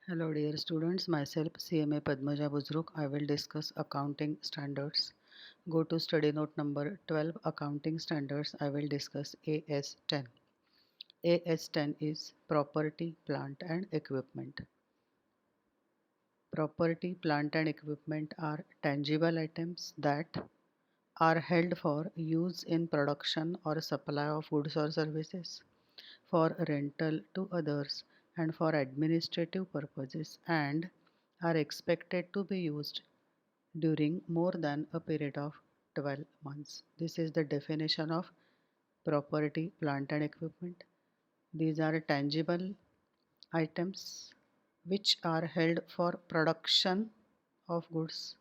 Hello dear students, myself CMA Padmaja Buzruk. I will discuss accounting standards. Go to study note number 12, accounting standards. I will discuss AS10. AS10 is property, plant and equipment. Property, plant and equipment are tangible items that are held for use in production or supply of goods or services, for rental to others, and for administrative purposes, and are expected to be used during more than a period of 12 months. This is the definition of property, plant and equipment. These are tangible items which are held for production of goods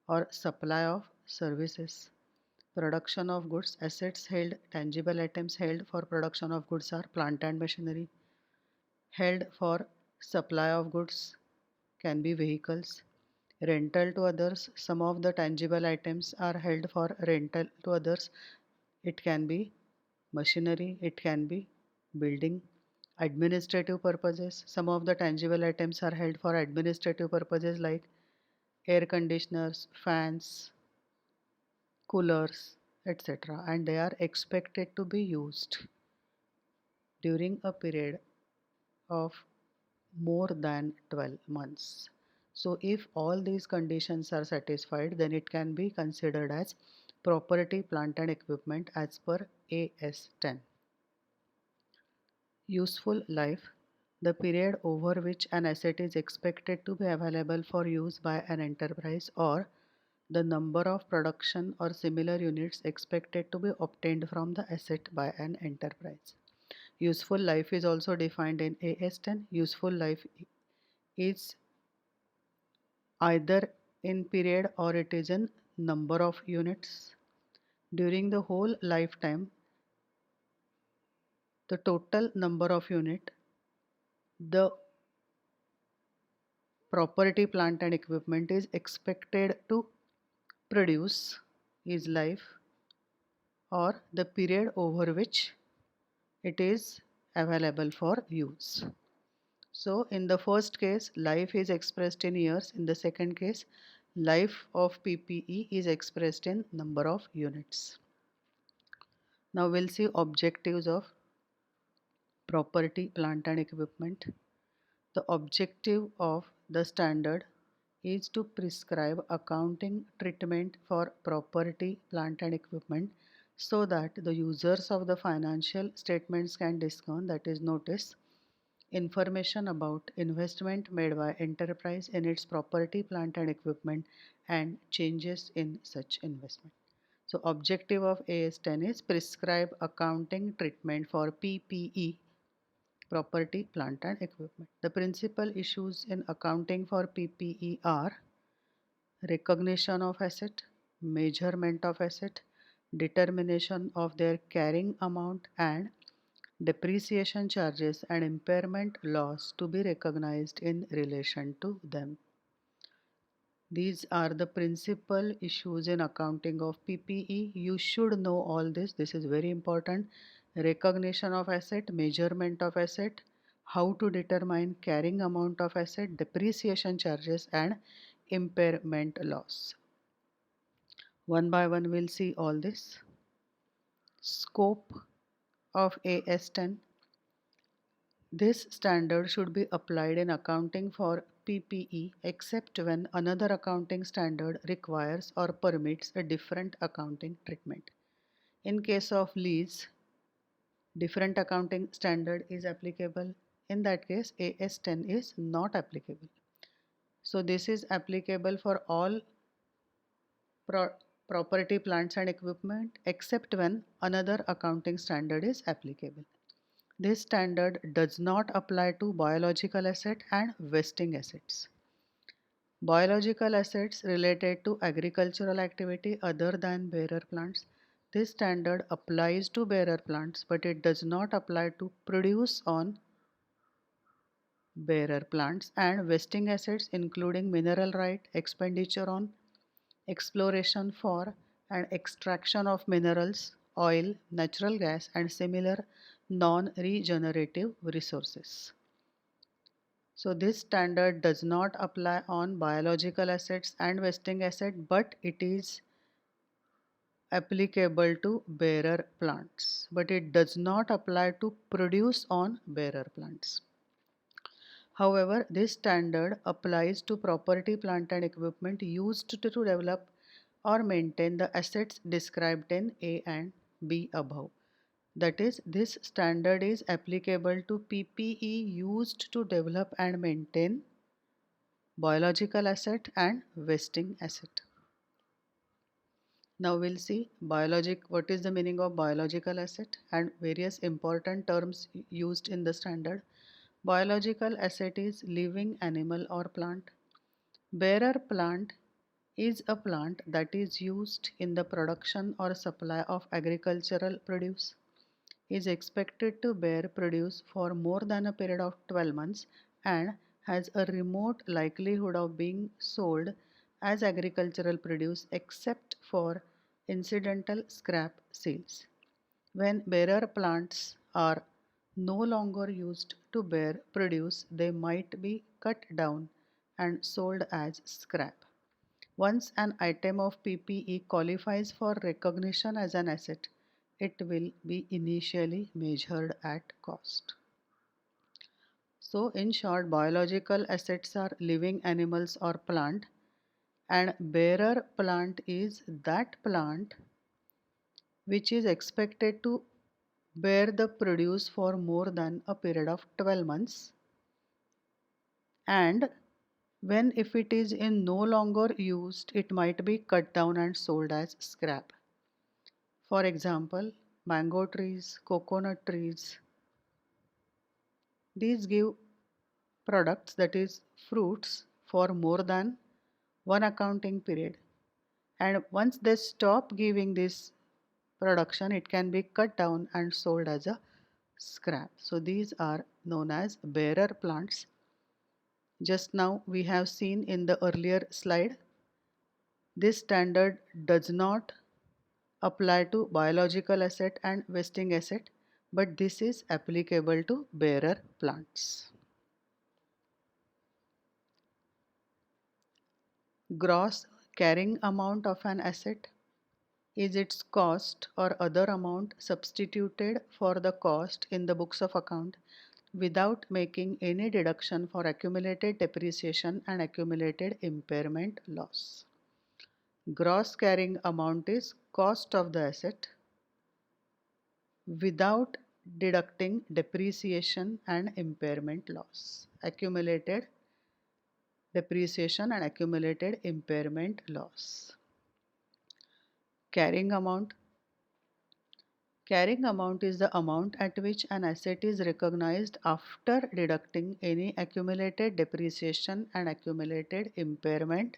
or supply of services. Production of goods, assets held, tangible items held for production of goods are plant and machinery. Held for supply of goods can be vehicles. Rental to others, some of the tangible items are held for rental to others. It can be machinery, it can be building. Administrative purposes, some of the tangible items are held for administrative purposes like air conditioners, fans, coolers, etc. And they are expected to be used during a period of more than 12 months. So if all these conditions are satisfied, then it can be considered as property, plant and equipment as per AS10. Useful life, the period over which an asset is expected to be available for use by an enterprise, or the number of production or similar units expected to be obtained from the asset by an enterprise. Useful life is also defined in AS10. Useful life is either in period or it is in number of units. During the whole lifetime, the total number of unit the property, plant and equipment is expected to produce is life, or the period over which it is available for use. So in the first case, life is expressed in years. In the second case, life of PPE is expressed in number of units. Now we'll see objectives of property, plant and equipment. The objective of the standard is to prescribe accounting treatment for property, plant and equipment so that the users of the financial statements can discern, that is notice, information about investment made by enterprise in its property, plant and equipment and changes in such investment. So objective of AS10 is prescribe accounting treatment for PPE, property, plant and equipment. The principal issues in accounting for PPE are recognition of asset, measurement of asset, determination of their carrying amount and depreciation charges and impairment loss to be recognized in relation to them. These are the principal issues in accounting of PPE. You should know all this. This is very important. Recognition of asset, measurement of asset, how to determine carrying amount of asset, depreciation charges and impairment loss. One by one we'll see all this. Scope of AS10. This standard should be applied in accounting for PPE except when another accounting standard requires or permits a different accounting treatment. In case of lease, different accounting standard is applicable. In that case, AS10 is not applicable. So this is applicable for all property, plants and equipment except when another accounting standard is applicable. This standard does not apply to biological asset and vesting assets. Biological assets related to agricultural activity other than bearer plants. This standard applies to bearer plants, but it does not apply to produce on bearer plants and vesting assets including mineral right, expenditure on exploration for and extraction of minerals, oil, natural gas and similar non-regenerative resources. So this standard does not apply on biological assets and vesting asset, but it is applicable to bearer plants, but it does not apply to produce on bearer plants. However, this standard applies to property, plant and equipment used to develop or maintain the assets described in A and B above. That is, this standard is applicable to PPE used to develop and maintain biological asset and vesting asset. Now we'll see what is the meaning of biological asset and various important terms used in the standard. Biological asset is living animal or plant. Bearer plant is a plant that is used in the production or supply of agricultural produce, is expected to bear produce for more than a period of 12 months and has a remote likelihood of being sold as agricultural produce except for incidental scrap sales. When bearer plants are no longer used to bear produce, they might be cut down and sold as scrap. Once an item of PPE qualifies for recognition as an asset, it will be initially measured at cost. So, in short, biological assets are living animals or plant, and bearer plant is that plant which is expected to bear the produce for more than a period of 12 months, and when if it is in no longer used, it might be cut down and sold as scrap. For example, mango trees, coconut trees, these give products, that is fruits, for more than one accounting period, and once they stop giving this production, it can be cut down and sold as a scrap. So these are known as bearer plants. Just now we have seen in the earlier slide, this standard does not apply to biological asset and vesting asset, but this is applicable to bearer plants. Gross carrying amount of an asset is its cost or other amount substituted for the cost in the books of account without making any deduction for accumulated depreciation and accumulated impairment loss. Gross carrying amount is cost of the asset without deducting depreciation and impairment loss. Accumulated depreciation and accumulated impairment loss. Carrying amount. Carrying amount is the amount at which an asset is recognized after deducting any accumulated depreciation and accumulated impairment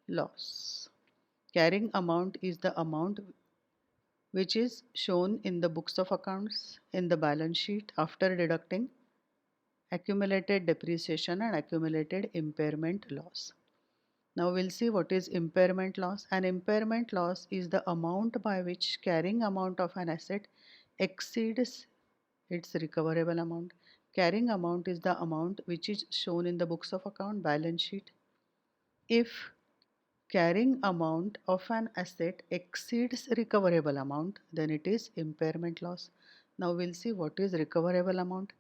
loss. Carrying amount is the amount which is shown in the books of accounts in the balance sheet after deducting accumulated depreciation and accumulated impairment loss. Now we'll see what is impairment loss. An impairment loss is the amount by which carrying amount of an asset exceeds its recoverable amount. Carrying amount is the amount which is shown in the books of account balance sheet. If carrying amount of an asset exceeds recoverable amount, then it is impairment loss. Now we'll see what is recoverable amount.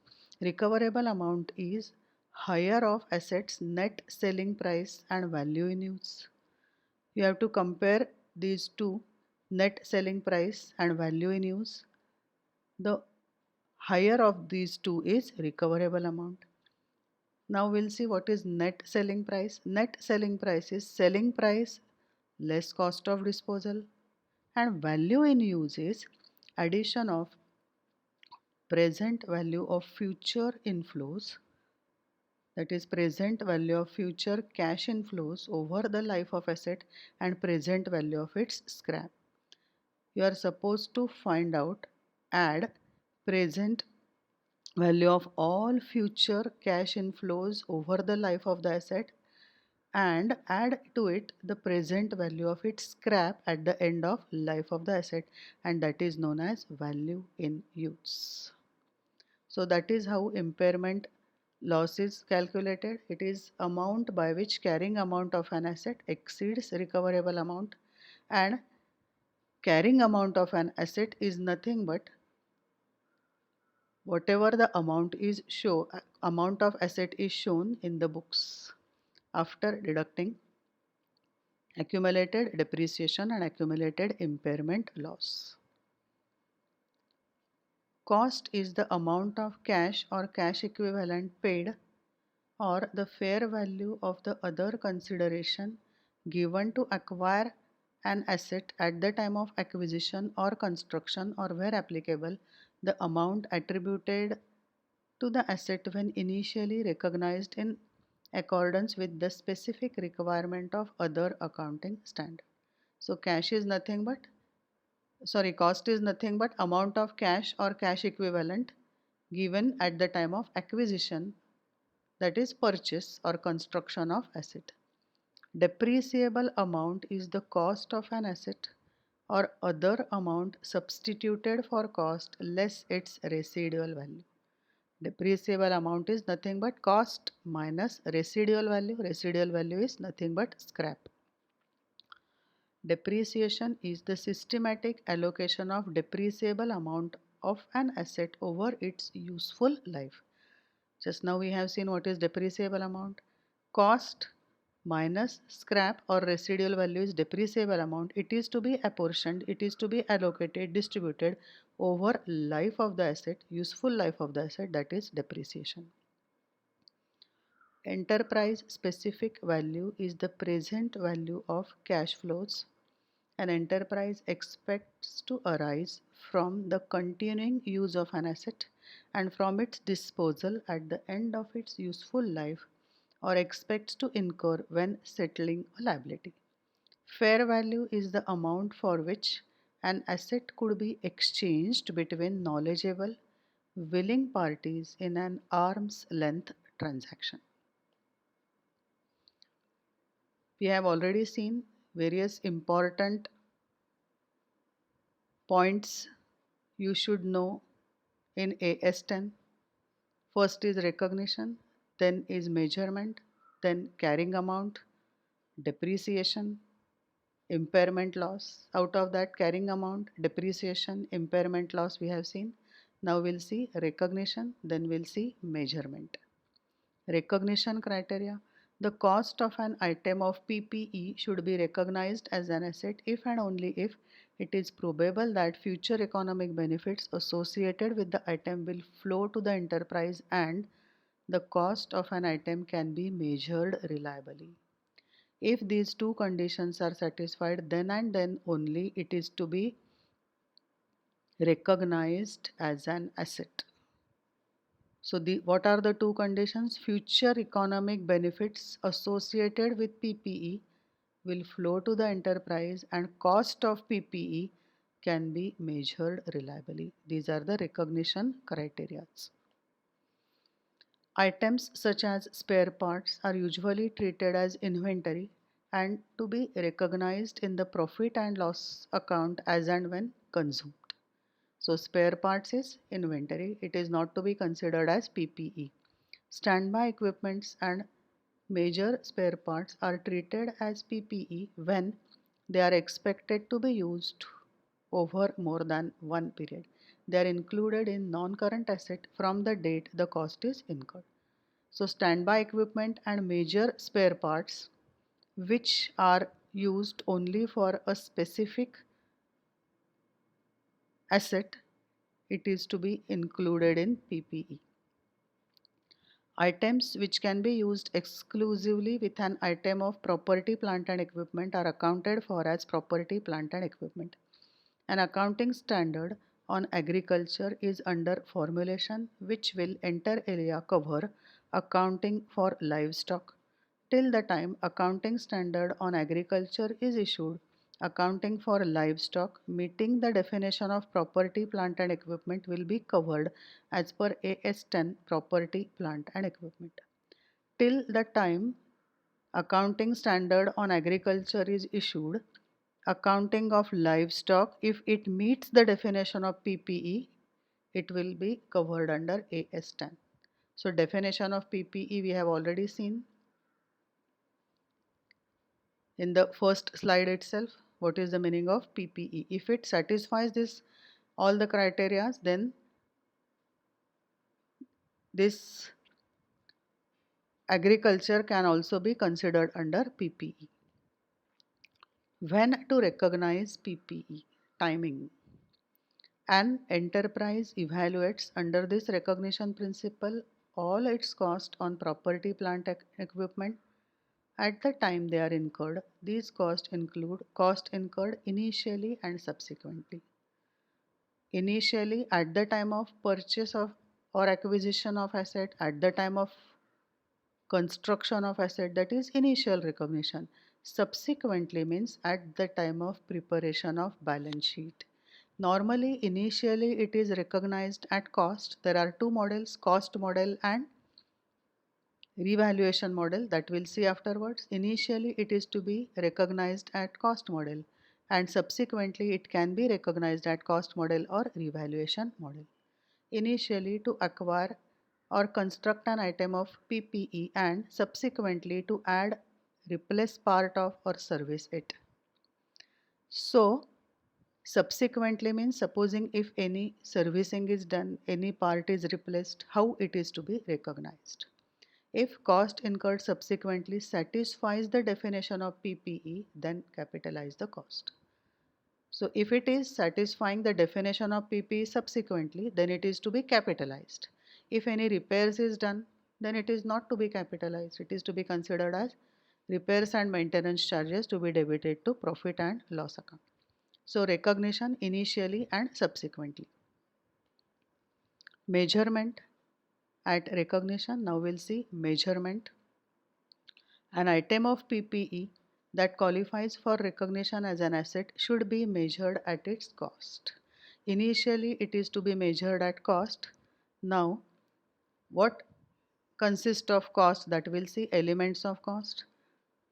Recoverable amount is higher of assets net selling price and value in use. You have to compare these two, net selling price and value in use. The higher of these two is recoverable amount. Now we'll see what is net selling price. Net selling price is selling price less cost of disposal, and value in use is addition of present value of future inflows, that is present value of future cash inflows over the life of asset and present value of its scrap. You are supposed to add present value of all future cash inflows over the life of the asset and add to it the present value of its scrap at the end of life of the asset, and that is known as value in use. So that is how impairment Loss is calculated. It is amount by which carrying amount of an asset exceeds recoverable amount, and carrying amount of an asset is nothing but whatever the amount of asset is shown in the books after deducting accumulated depreciation and accumulated impairment loss. Cost is the amount of cash or cash equivalent paid or the fair value of the other consideration given to acquire an asset at the time of acquisition or construction, or where applicable, the amount attributed to the asset when initially recognized in accordance with the specific requirement of other accounting standard. So cost is nothing but amount of cash or cash equivalent given at the time of acquisition, that is purchase or construction of asset. Depreciable amount is the cost of an asset or other amount substituted for cost less its residual value. Depreciable amount is nothing but cost minus residual value. Residual value is nothing but scrap. Depreciation is the systematic allocation of depreciable amount of an asset over its useful life. Just now we have seen what is depreciable amount. Cost minus scrap or residual value is depreciable amount. It is to be apportioned, it is to be allocated, distributed over life of the asset, useful life of the asset, that is depreciation. Enterprise specific value is the present value of cash flows an enterprise expects to arise from the continuing use of an asset and from its disposal at the end of its useful life, or expects to incur when settling a liability. Fair value is the amount for which an asset could be exchanged between knowledgeable, willing parties in an arm's length transaction. We have already seen various important points you should know in AS10. First is recognition, then is measurement, then carrying amount, depreciation, impairment loss. Out of that, carrying amount, depreciation, impairment loss we have seen. Now we'll see recognition, then we'll see measurement. Recognition criteria. The cost of an item of PPE should be recognized as an asset if and only if it is probable that future economic benefits associated with the item will flow to the enterprise and the cost of an item can be measured reliably. If these two conditions are satisfied, then and then only it is to be recognized as an asset. So what are the two conditions? Future economic benefits associated with PPE will flow to the enterprise and cost of PPE can be measured reliably. These are the recognition criteria. Items such as spare parts are usually treated as inventory and to be recognized in the profit and loss account as and when consumed. So spare parts is inventory. It is not to be considered as PPE. Standby equipments and major spare parts are treated as PPE when they are expected to be used over more than one period. They are included in non-current asset from the date the cost is incurred. So standby equipment and major spare parts which are used only for a specific asset, it is to be included in PPE. Items which can be used exclusively with an item of property, plant and equipment are accounted for as property, plant and equipment. An accounting standard on agriculture is under formulation which will inter alia cover accounting for livestock. Till the time accounting standard on agriculture is issued, accounting for livestock meeting the definition of property, plant and equipment will be covered as per AS10 property, plant and equipment. Till the time accounting standard on agriculture is issued, accounting of livestock, if it meets the definition of PPE, it will be covered under AS10. So definition of PPE we have already seen in the first slide itself. What is the meaning of PPE? If it satisfies this all the criteria, then this agriculture can also be considered under PPE. When to recognize PPE? Timing. An enterprise evaluates under this recognition principle all its cost on property, plant, equipment at the time they are incurred. These costs include cost incurred initially and subsequently. Initially, at the time of purchase of or acquisition of asset, at the time of construction of asset, that is initial recognition. Subsequently means at the time of preparation of balance sheet. Normally, initially it is recognized at cost. There are two models, cost model and revaluation model, that we'll see afterwards. Initially it is to be recognized at cost model and subsequently it can be recognized at cost model or revaluation model. Initially to acquire or construct an item of PPE and subsequently to add, replace part of or service it. So subsequently means supposing if any servicing is done, any part is replaced, how it is to be recognized. If cost incurred subsequently satisfies the definition of PPE, then capitalize the cost. So if it is satisfying the definition of PPE subsequently, then it is to be capitalized. If any repairs is done, then it is not to be capitalized. It is to be considered as repairs and maintenance charges to be debited to profit and loss account. So recognition initially and subsequently. Measurement at recognition. Now we'll see measurement. An item of PPE that qualifies for recognition as an asset should be measured at its cost. Initially, it is to be measured at cost. Now, what consists of cost, that we'll see elements of cost.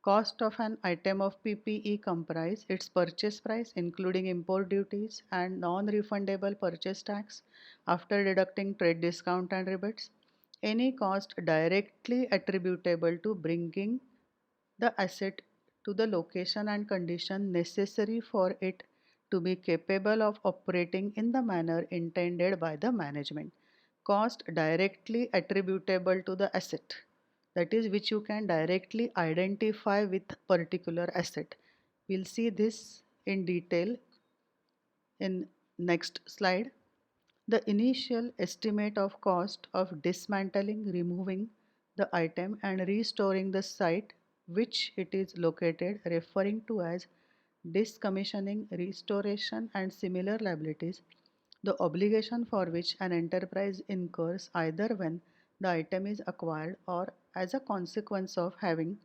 Cost of an item of PPE comprise its purchase price including import duties and non-refundable purchase tax after deducting trade discount and rebates. Any cost directly attributable to bringing the asset to the location and condition necessary for it to be capable of operating in the manner intended by the management. Cost directly attributable to the asset, that is which you can directly identify with particular asset. We'll see this in detail in next slide. The initial estimate of cost of dismantling, removing the item and restoring the site which it is located, referring to as discommissioning, restoration and similar liabilities, the obligation for which an enterprise incurs either when the item is acquired or as a consequence of having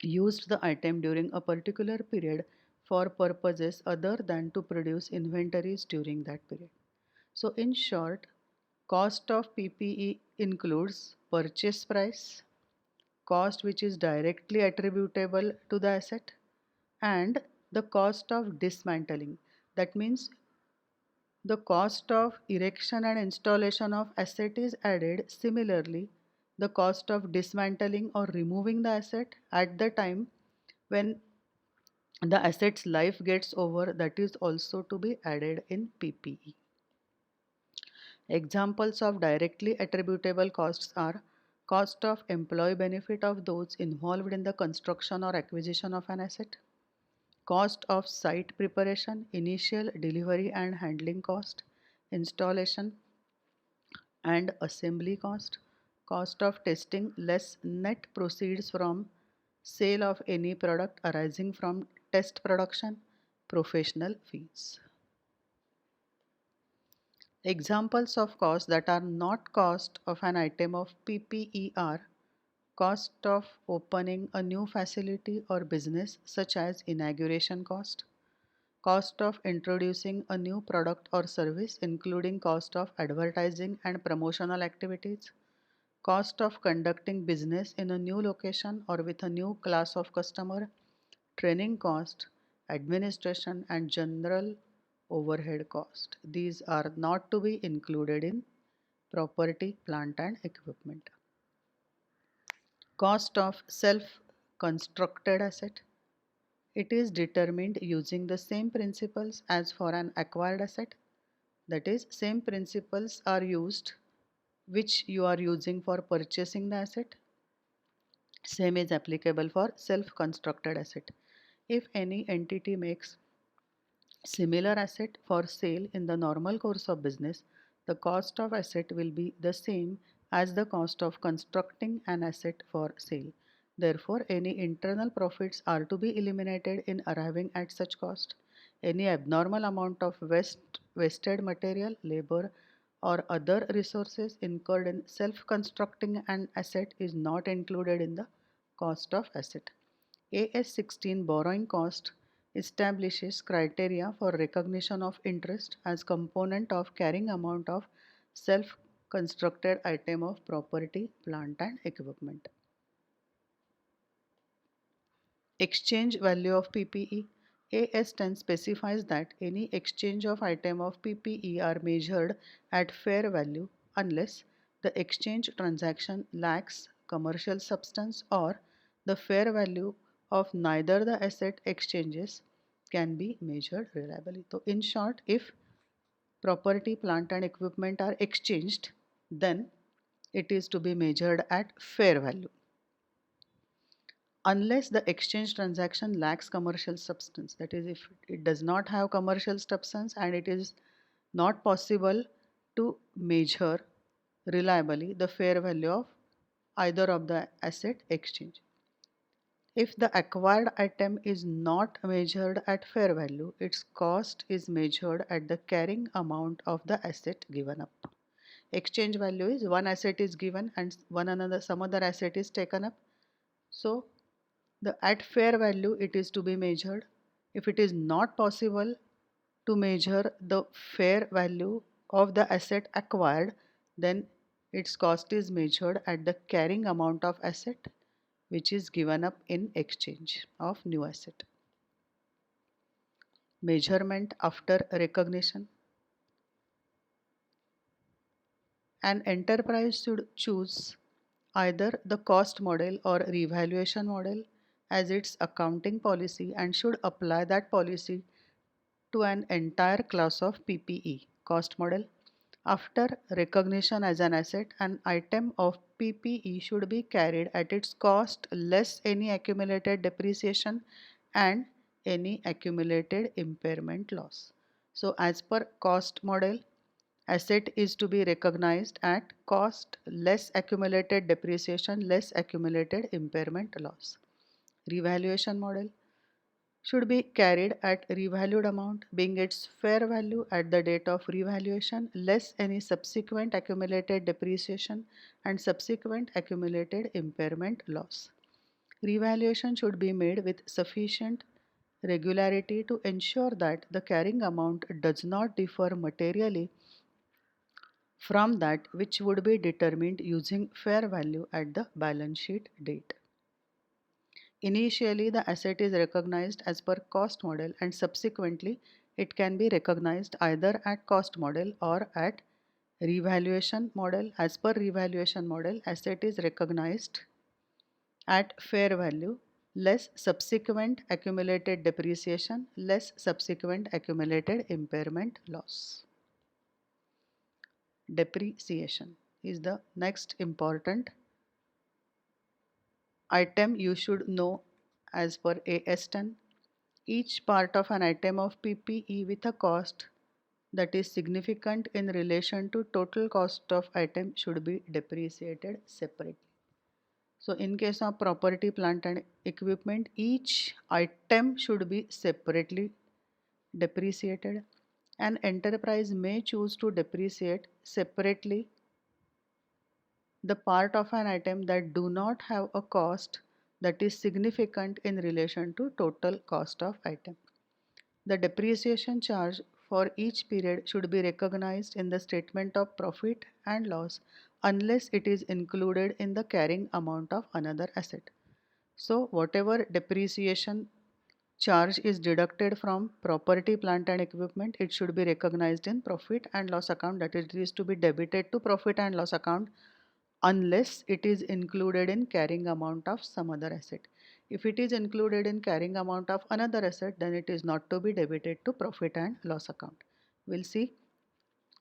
used the item during a particular period for purposes other than to produce inventories during that period. So in short, cost of PPE includes purchase price, cost which is directly attributable to the asset, and the cost of dismantling. That means the cost of erection and installation of asset is added. Similarly, the cost of dismantling or removing the asset at the time when the asset's life gets over, that is also to be added in PPE. Examples of directly attributable costs are cost of employee benefit of those involved in the construction or acquisition of an asset, cost of site preparation, initial delivery and handling cost, installation and assembly cost, cost of testing less net proceeds from sale of any product arising from test production, professional fees. Examples of costs that are not cost of an item of PPE are cost of opening a new facility or business such as inauguration cost, cost of introducing a new product or service including cost of advertising and promotional activities, cost of conducting business in a new location or with a new class of customer, training cost, administration and general overhead cost. These are not to be included in property, plant and equipment. Cost of self-constructed asset. It is determined using the same principles as for an acquired asset. That is, same principles are used which you are using for purchasing the asset. Same is applicable for self-constructed asset. If any entity makes similar asset for sale in the normal course of business, the cost of asset will be the same as the cost of constructing an asset for sale. Therefore, any internal profits are to be eliminated in arriving at such cost. Any abnormal amount of wasted material, labor, or other resources incurred in self-constructing an asset is not included in the cost of asset. AS16 borrowing cost establishes criteria for recognition of interest as component of carrying amount of self-constructed item of property, plant and equipment. Exchange value of PPE. AS10 specifies that any exchange of item of PPE are measured at fair value unless the exchange transaction lacks commercial substance or the fair value of neither the asset exchanges can be measured reliably. So in short, if property, plant and equipment are exchanged, then it is to be measured at fair value unless the exchange transaction lacks commercial substance. That is, if it does not have commercial substance and it is not possible to measure reliably the fair value of either of the asset exchange. If the acquired item is not measured at fair value, its cost is measured at the carrying amount of the asset given up. Exchange value is one asset is given and some other asset is taken up. So the at fair value it is to be measured. If it is not possible to measure the fair value of the asset acquired, then its cost is measured at the carrying amount of asset which is given up in exchange of new asset. Measurement after recognition. An enterprise should choose either the cost model or revaluation model as its accounting policy and should apply that policy to an entire class of PPE cost model. After recognition as an asset, an item of PPE should be carried at its cost less any accumulated depreciation and any accumulated impairment loss. So as per cost model, asset is to be recognized at cost less accumulated depreciation less accumulated impairment loss. Revaluation model should be carried at revalued amount being its fair value at the date of revaluation less any subsequent accumulated depreciation and subsequent accumulated impairment loss. Revaluation should be made with sufficient regularity to ensure that the carrying amount does not differ materially from that which would be determined using fair value at the balance sheet date. Initially, the asset is recognized as per cost model and subsequently it can be recognized either at cost model or at revaluation model. As per revaluation model, asset is recognized at fair value less subsequent accumulated depreciation less subsequent accumulated impairment loss. Depreciation is the next important item you should know as per AS10. Each part of an item of PPE with a cost that is significant in relation to total cost of item should be depreciated separately. So in case of property, plant and equipment, each item should be separately depreciated. An enterprise may choose to depreciate separately the part of an item that do not have a cost that is significant in relation to total cost of item. The depreciation charge for each period should be recognized in the statement of profit and loss unless it is included in the carrying amount of another asset. So whatever depreciation charge is deducted from property, plant and equipment, it should be recognized in profit and loss account, that is, it is to be debited to profit and loss account unless it is included in carrying amount of some other asset. If it is included in carrying amount of another asset, then it is not to be debited to profit and loss account. We'll see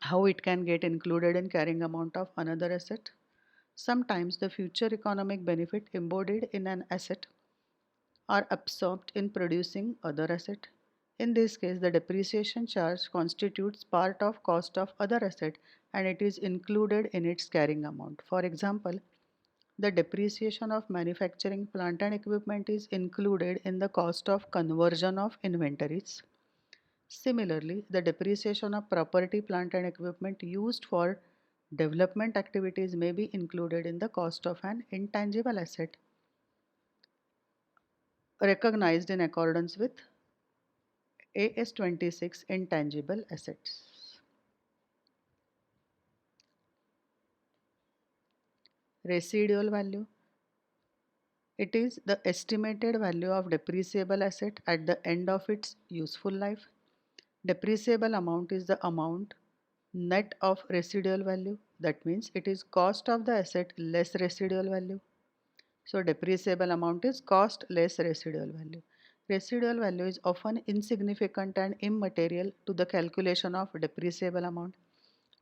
how it can get included in carrying amount of another asset. Sometimes the future economic benefit embodied in an asset are absorbed in producing other asset. In this case, the depreciation charge constitutes part of cost of other asset and it is included in its carrying amount. For example, the depreciation of manufacturing plant and equipment is included in the cost of conversion of inventories. Similarly, the depreciation of property, plant and equipment used for development activities may be included in the cost of an intangible asset recognized in accordance with AS 26 intangible assets. Residual value. It is the estimated value of depreciable asset at the end of its useful life. Depreciable amount is the amount net of residual value. That means it is cost of the asset less residual value. So depreciable amount is cost less residual value. Residual value is often insignificant and immaterial to the calculation of depreciable amount.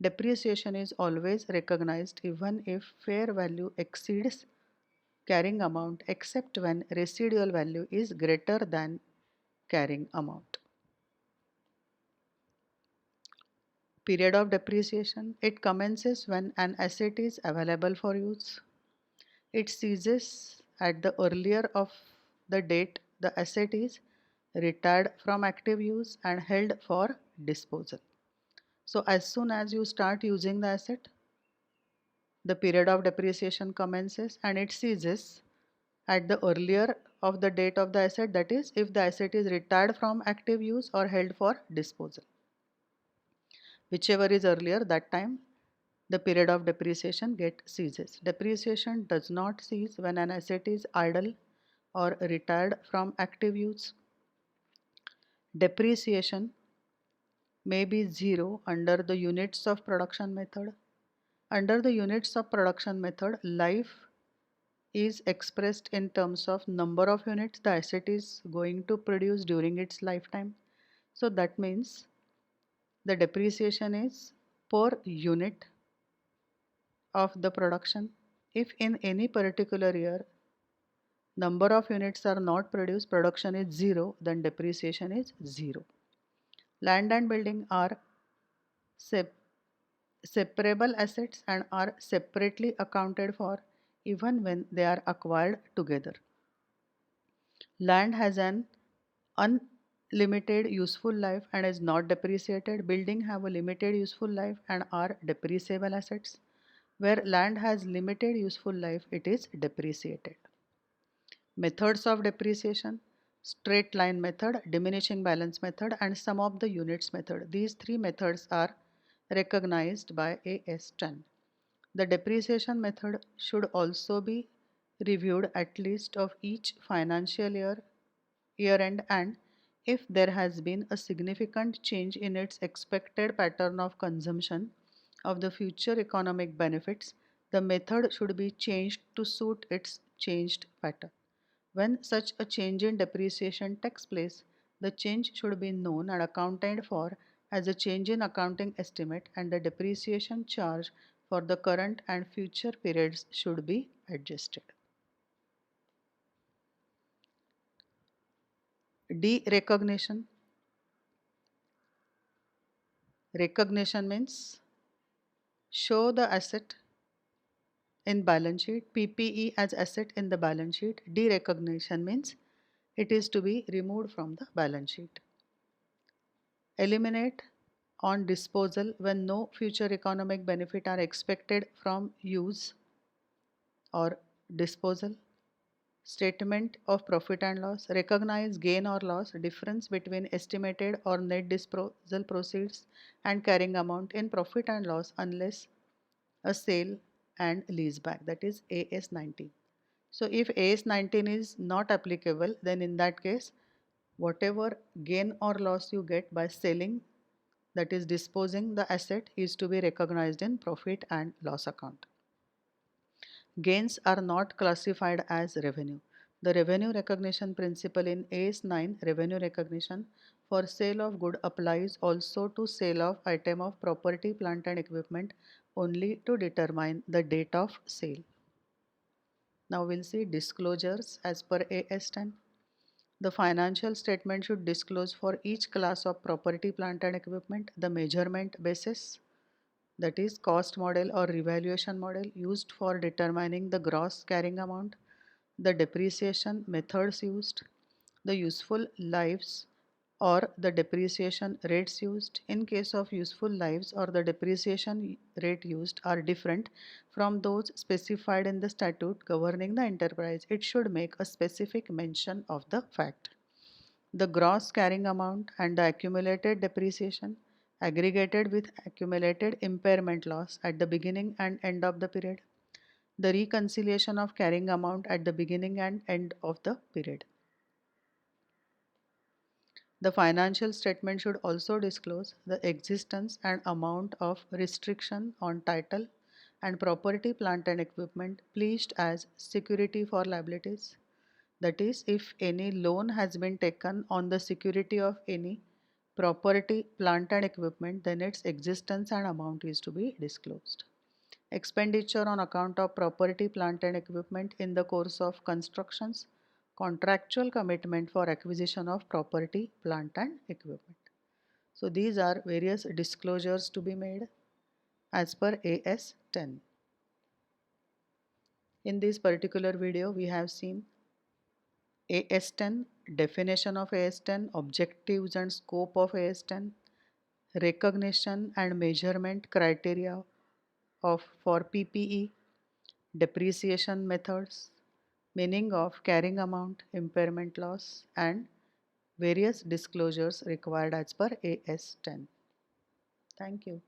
Depreciation is always recognized even if fair value exceeds carrying amount except when residual value is greater than carrying amount. Period of depreciation. It commences when an asset is available for use. It ceases at the earlier of the date the asset is retired from active use and held for disposal. So as soon as you start using the asset, the period of depreciation commences and it ceases at the earlier of the date of the asset, that is if the asset is retired from active use or held for disposal. Whichever is earlier, that time the period of depreciation ceases. Depreciation does not cease when an asset is idle or retired from active use. Depreciation may be zero under the units of production method. Under the units of production method, life is expressed in terms of number of units the asset is going to produce during its lifetime. So that means the depreciation is per unit of the production. If in any particular year number of units are not produced, production is zero, then depreciation is zero. Land and building are separable assets and are separately accounted for even when they are acquired together. Land has an unlimited useful life and is not depreciated. Building have a limited useful life and are depreciable assets. Where land has limited useful life, it is depreciated. Methods of depreciation: straight line method, diminishing balance method and sum of the units method. These three methods are recognized by AS 10. The depreciation method should also be reviewed at least of each financial year end, and if there has been a significant change in its expected pattern of consumption of the future economic benefits, the method should be changed to suit its changed pattern. When such a change in depreciation takes place, the change should be known and accounted for as a change in accounting estimate, and the depreciation charge for the current and future periods should be adjusted. Derecognition. Recognition means show the asset in balance sheet, PPE as asset in the balance sheet. Derecognition means it is to be removed from the balance sheet. Eliminate on disposal when no future economic benefit are expected from use or disposal. Statement of profit and loss. Recognize gain or loss difference between estimated or net disposal proceeds and carrying amount in profit and loss unless a sale and lease back, that is AS 19. So if AS 19 is not applicable, then in that case Whatever gain or loss you get by selling, that is disposing the asset, is to be recognized in profit and loss account. Gains are not classified as revenue. The revenue recognition principle in AS 9 revenue recognition for sale of good applies also to sale of item of property, plant and equipment only to determine the date of sale. Now we'll see disclosures as per AS 10. The financial statement should disclose for each class of property, plant and equipment the measurement basis, that is cost model or revaluation model used for determining the gross carrying amount, the depreciation methods used, the useful lives or the depreciation rates used. In case of useful lives or the depreciation rate used are different from those specified in the statute governing the enterprise, it should make a specific mention of the fact. The gross carrying amount and the accumulated depreciation aggregated with accumulated impairment loss at the beginning and end of the period. The reconciliation of carrying amount at the beginning and end of the period. The financial statement should also disclose the existence and amount of restriction on title and property, plant and equipment placed as security for liabilities. That is, if any loan has been taken on the security of any property, plant and equipment, then its existence and amount is to be disclosed. Expenditure on account of property, plant and equipment in the course of constructions, contractual commitment for acquisition of property, plant and equipment. So these are various disclosures to be made as per AS 10. In this particular video, we have seen AS 10, definition of AS 10, objectives and scope of AS 10, recognition and measurement criteria of for PPE, depreciation methods, meaning of carrying amount, impairment loss, and various disclosures required as per AS 10. Thank you.